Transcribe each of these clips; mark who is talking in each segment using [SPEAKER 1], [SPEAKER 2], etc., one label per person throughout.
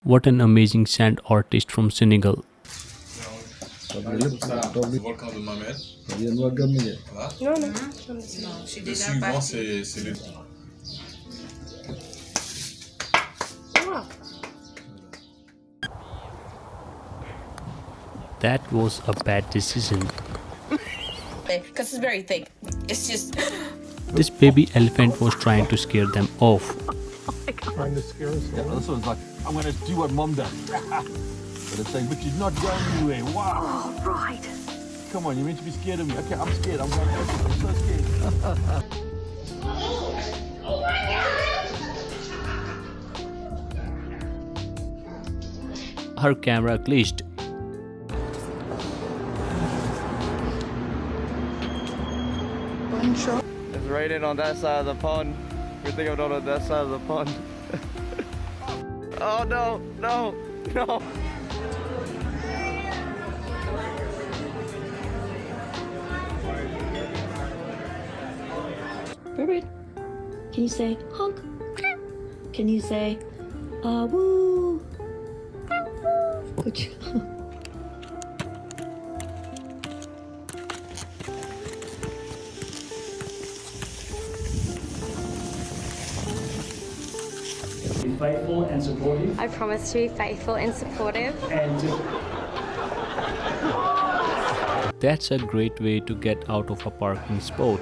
[SPEAKER 1] What an amazing sand artist from Senegal.
[SPEAKER 2] Volcan de Mamel. Voilà.
[SPEAKER 3] Non, je suis
[SPEAKER 2] Le
[SPEAKER 3] déjà
[SPEAKER 2] suivant,
[SPEAKER 3] partie.
[SPEAKER 2] c'est le.
[SPEAKER 1] That was a bad decision.
[SPEAKER 3] Because it's very thick. It's just.
[SPEAKER 1] This baby elephant was trying to scare them off.
[SPEAKER 4] Trying to scare us away.
[SPEAKER 5] This one's like, I'm gonna do what mom does. But it's saying, but she's not going anywhere. Wow.
[SPEAKER 6] Oh, right.
[SPEAKER 5] Come on, you're meant to be scared of me. Okay, I'm scared. I'm going. I'm so scared.
[SPEAKER 1] Her camera glitched.
[SPEAKER 7] It's raining on that side of the pond. Good thing I'm not on that side of the pond. Oh no, no, no.
[SPEAKER 6] Bird, can you say honk? Can you say woo? Good job.
[SPEAKER 8] Be faithful and supportive
[SPEAKER 9] I promise to be faithful and supportive.
[SPEAKER 8] and to
[SPEAKER 1] That's a great way to get out of a parking spot.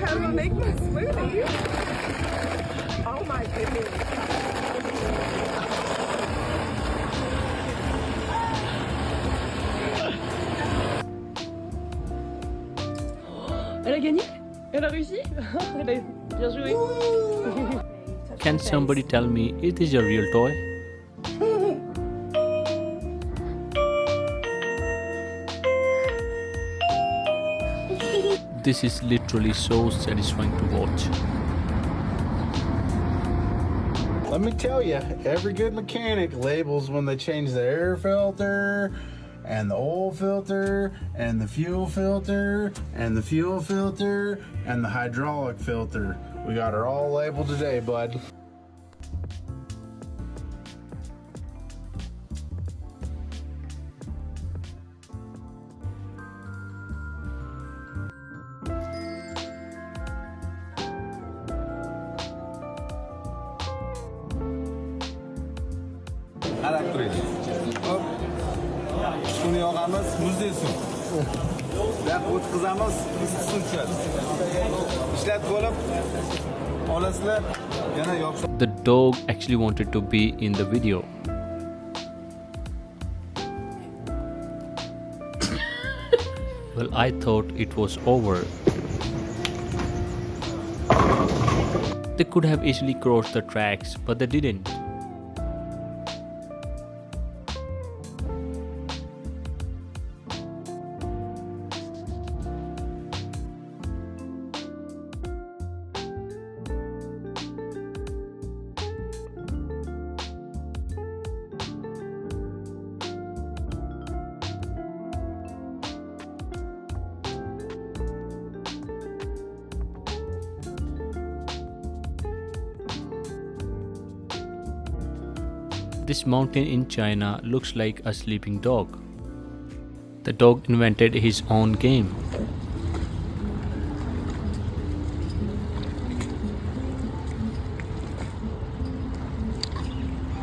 [SPEAKER 10] How do I make my smoothie? Oh my goodness.
[SPEAKER 11] Elle a gagné? Elle a réussi? Elle a bien joué.
[SPEAKER 1] Can somebody tell me, is this a real toy? This is literally so satisfying to watch.
[SPEAKER 12] Let me tell you, every good mechanic labels when they change the air filter and the oil filter and the fuel filter and the fuel filter and the hydraulic filter. We got her all labeled today, bud.
[SPEAKER 5] Elektronik. Hop. Shuni yoqamiz, muzlaysin. Buyoqqa o'tkazamiz, issiqsin tushadi. Ishlatib bo'lib, olasizlar, yana yopish.
[SPEAKER 1] The dog actually wanted to be in the video. Well, I thought it was over. They could have easily crossed the tracks, but they didn't. This mountain in China looks like a sleeping dog. The dog invented his own game.